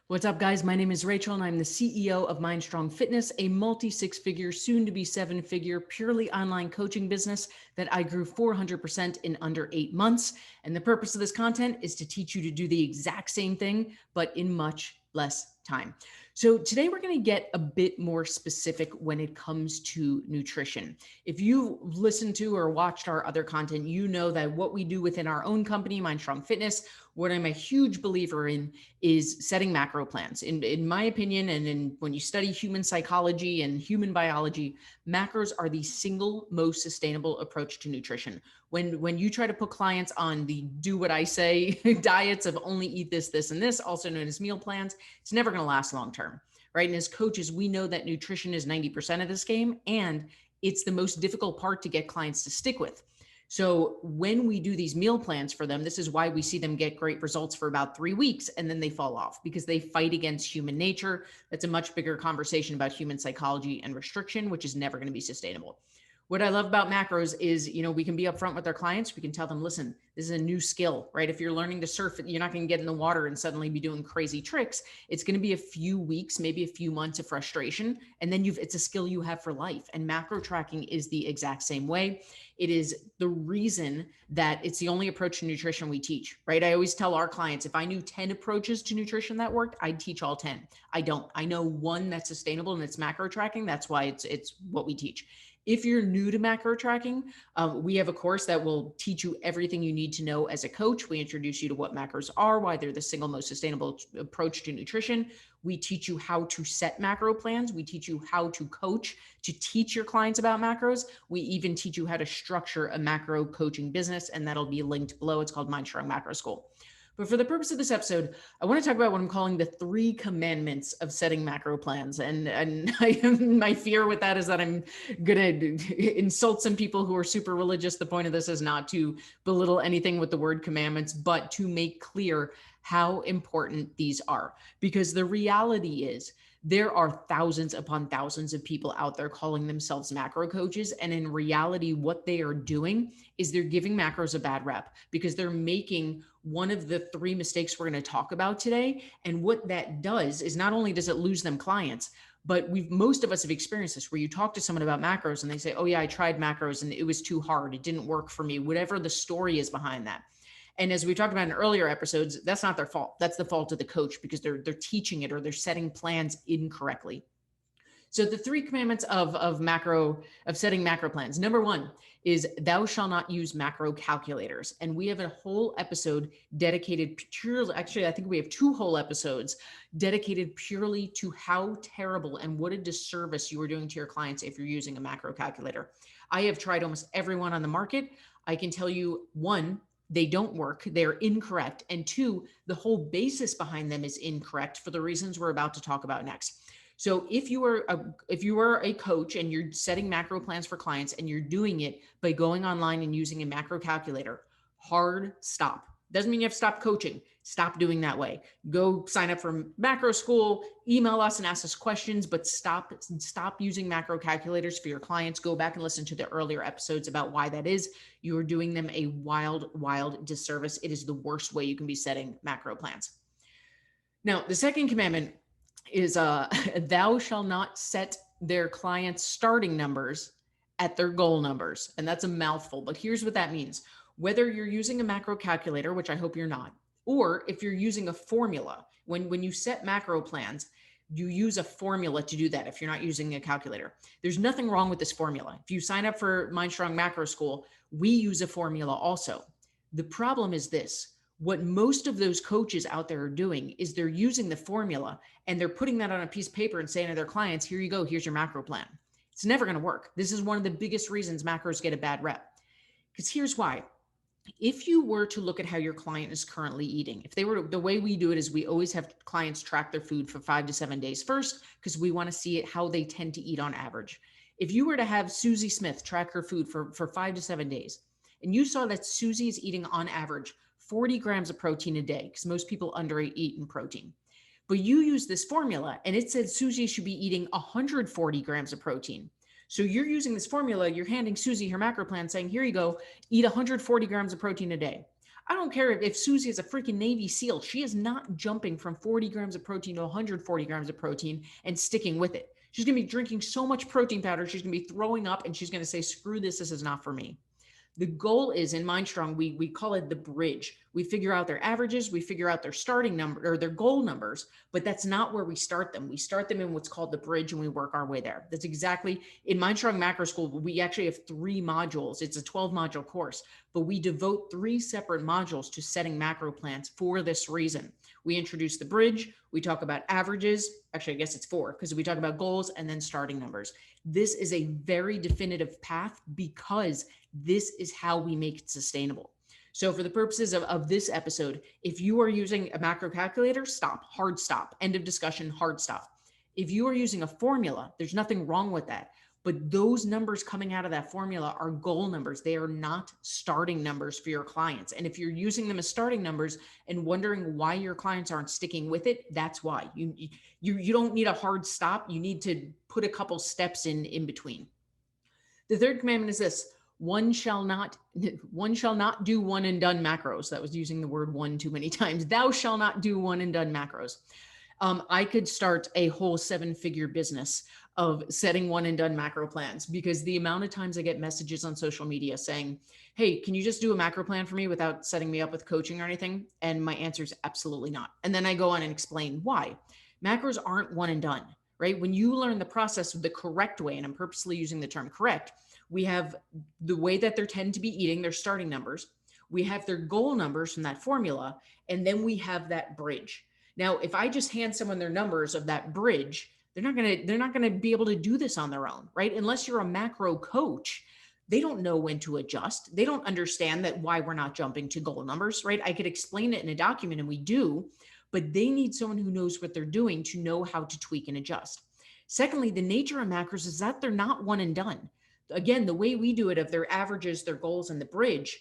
What's up, guys? My name is Rachel, and I'm the CEO of MindStrong Fitness, a multi-six-figure, soon-to-be seven-figure, purely online coaching business that I grew 400% in under 8 months. And the purpose of this content is to teach you to do the exact same thing, but in much less time. So today we're going to get a bit more specific when it comes to nutrition. If you listened to or watched our other content, you know that what we do within our own company, MindStrong Fitness, what I'm a huge believer in is setting macro plans. In my opinion, and when you study human psychology and human biology, macros are the single most sustainable approach to nutrition. When you try to put clients on the do what I say diets of only eat this, this, and this, also known as meal plans, it's never going to last long term, right? And as coaches, we know that nutrition is 90% of this game, and it's the most difficult part to get clients to stick with. So when we do these meal plans for them, this is why we see them get great results for about 3 weeks and then they fall off because they fight against human nature. That's a much bigger conversation about human psychology and restriction, which is never going to be sustainable. What I love about macros is, we can be upfront with our clients. We can tell them, listen, this is a new skill, right? If you're learning to surf, you're not going to get in the water and suddenly be doing crazy tricks. It's going to be a few weeks, maybe a few months of frustration. And then it's a skill you have for life. And macro tracking is the exact same way. It is the reason that it's the only approach to nutrition we teach, right? I always tell our clients, if I knew 10 approaches to nutrition that worked, I'd teach all 10. I don't. I know one that's sustainable and it's macro tracking. That's why it's what we teach. If you're new to macro tracking, we have a course that will teach you everything you need to know as a coach. We introduce you to what macros are, why they're the single most sustainable approach to nutrition. We teach you how to set macro plans. We teach you how to coach, to teach your clients about macros. We even teach you how to structure a macro coaching business, and that'll be linked below. It's called MindStrong Macro School. But for the purpose of this episode, I want to talk about what I'm calling the 3 commandments of setting macro plans. And my fear with that is that I'm going to insult some people who are super religious. The point of this is not to belittle anything with the word commandments, but to make clear how important these are. Because the reality is, there are thousands upon thousands of people out there calling themselves macro coaches. And in reality, what they are doing is they're giving macros a bad rep because they're making one of the 3 mistakes we're going to talk about today. And what that does is not only does it lose them clients, but most of us have experienced this where you talk to someone about macros and they say, oh yeah, I tried macros and it was too hard. It didn't work for me, whatever the story is behind that. And as we talked about in earlier episodes, that's not their fault. That's the fault of the coach because they're teaching it or they're setting plans incorrectly. So the 3 commandments of setting macro plans. Number 1 is thou shalt not use macro calculators. And we have a whole episode dedicated purely, actually, I think we have 2 whole episodes dedicated purely to how terrible and what a disservice you are doing to your clients if you're using a macro calculator. I have tried almost everyone on the market. I can tell you, 1, they don't work. They're incorrect. And 2, the whole basis behind them is incorrect for the reasons we're about to talk about next. So if you are a coach and you're setting macro plans for clients and you're doing it by going online and using a macro calculator, hard stop. Doesn't mean you have to stop coaching. Stop doing that way. Go sign up for Macro School, email us and ask us questions, but stop using macro calculators for your clients. Go back and listen to the earlier episodes about why that is. You are doing them a wild disservice. It is the worst way you can be setting macro plans. Now, the second commandment is thou shalt not set their clients' starting numbers at their goal numbers. And that's a mouthful, but here's what that means. Whether you're using a macro calculator, which I hope you're not, or if you're using a formula, when you set macro plans, you use a formula to do that if you're not using a calculator. There's nothing wrong with this formula. If you sign up for MindStrong Macro School, we use a formula also. The problem is this. What most of those coaches out there are doing is they're using the formula and they're putting that on a piece of paper and saying to their clients, here you go, here's your macro plan. It's never going to work. This is one of the biggest reasons macros get a bad rep. Because here's why. If you were to look at how your client is currently eating, the way we do it is we always have clients track their food for 5 to 7 days first, because we want to see how they tend to eat on average. If you were to have Susie Smith track her food for 5 to 7 days, and you saw that Susie is eating on average 40 grams of protein a day, because most people undereat in protein. But you use this formula and it said Susie should be eating 140 grams of protein. So you're using this formula, you're handing Susie her macro plan saying, here you go, eat 140 grams of protein a day. I don't care if Susie is a freaking Navy SEAL. She is not jumping from 40 grams of protein to 140 grams of protein and sticking with it. She's going to be drinking so much protein powder. She's going to be throwing up and she's going to say, screw this. This is not for me. The goal is in MindStrong, we call it the bridge. We figure out their averages, we figure out their starting number or their goal numbers, but that's not where we start them. We start them in what's called the bridge and we work our way there. That's exactly in MindStrong Macro School. We actually have 3 modules. It's a 12 module course, but we devote 3 separate modules to setting macro plans for this reason. We introduce the bridge. We talk about averages. Actually, I guess it's 4 because we talk about goals and then starting numbers. This is a very definitive path because this is how we make it sustainable. So for the purposes of this episode, if you are using a macro calculator, stop, hard stop, end of discussion, hard stop. If you are using a formula, there's nothing wrong with that. But those numbers coming out of that formula are goal numbers. They are not starting numbers for your clients. And if you're using them as starting numbers and wondering why your clients aren't sticking with it, that's why. You don't need a hard stop. You need to put a couple steps in between. The third commandment is this: one shall not do one and done macros. That was using the word one too many times. Thou shall not do one and done macros. I could start a whole 7-figure business of setting one and done macro plans because the amount of times I get messages on social media saying, hey, can you just do a macro plan for me without setting me up with coaching or anything? And my answer is absolutely not. And then I go on and explain why. Macros aren't one and done, right? When you learn the process the correct way, and I'm purposely using the term correct, we have the way that they tend to be eating, their starting numbers. We have their goal numbers from that formula, and then we have that bridge. Now, if I just hand someone their numbers of that bridge, they're not going to be able to do this on their own, right? Unless you're a macro coach, they don't know when to adjust. They don't understand that why we're not jumping to goal numbers, right? I could explain it in a document and we do, but they need someone who knows what they're doing to know how to tweak and adjust. Secondly, the nature of macros is that they're not one and done. Again, the way we do it of their averages, their goals, and the bridge,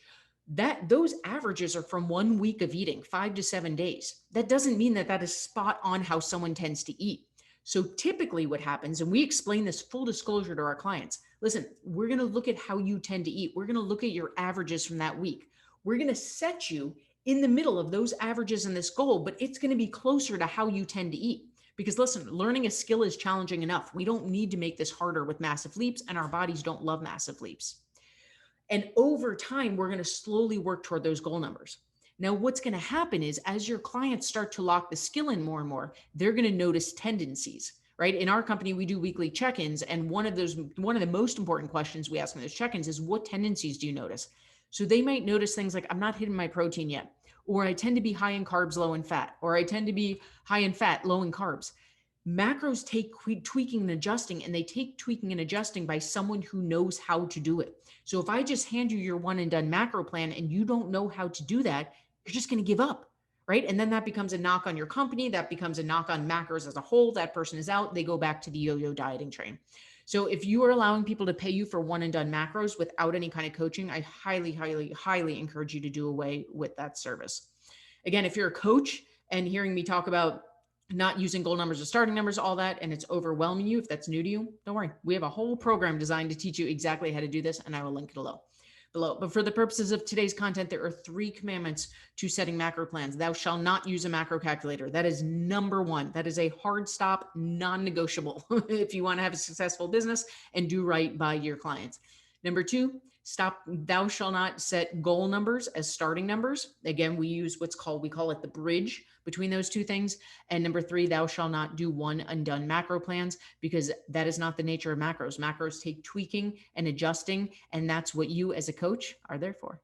that those averages are from 1 week of eating, 5 to 7 days. That doesn't mean that is spot on how someone tends to eat. So typically what happens, and we explain this full disclosure to our clients, listen, we're going to look at how you tend to eat. We're going to look at your averages from that week. We're going to set you in the middle of those averages and this goal, but it's going to be closer to how you tend to eat. Because listen, learning a skill is challenging enough. We don't need to make this harder with massive leaps, and our bodies don't love massive leaps. And over time, we're going to slowly work toward those goal numbers. Now, what's going to happen is as your clients start to lock the skill in more and more, they're going to notice tendencies, right? In our company, we do weekly check-ins. And one of the most important questions we ask in those check-ins is, what tendencies do you notice? So they might notice things like, I'm not hitting my protein yet, or I tend to be high in carbs, low in fat, or I tend to be high in fat, low in carbs. Macros take tweaking and adjusting, and they take tweaking and adjusting by someone who knows how to do it. So if I just hand you your one and done macro plan and you don't know how to do that, you're just going to give up, right? And then that becomes a knock on your company. That becomes a knock on macros as a whole. That person is out. They go back to the yo-yo dieting train. So if you are allowing people to pay you for one and done macros without any kind of coaching, I highly, highly, highly encourage you to do away with that service. Again, if you're a coach and hearing me talk about not using goal numbers or starting numbers, all that, and it's overwhelming you, if that's new to you, don't worry. We have a whole program designed to teach you exactly how to do this, and I will link it below. But for the purposes of today's content, there are 3 commandments to setting macro plans. Thou shalt not use a macro calculator. That is number 1. That is a hard stop, non-negotiable if you want to have a successful business and do right by your clients. Number 2, thou shalt not set goal numbers as starting numbers. Again, we call it the bridge between those 2 things. And number 3, thou shalt not do one and done macro plans, because that is not the nature of macros. Macros take tweaking and adjusting, and that's what you as a coach are there for.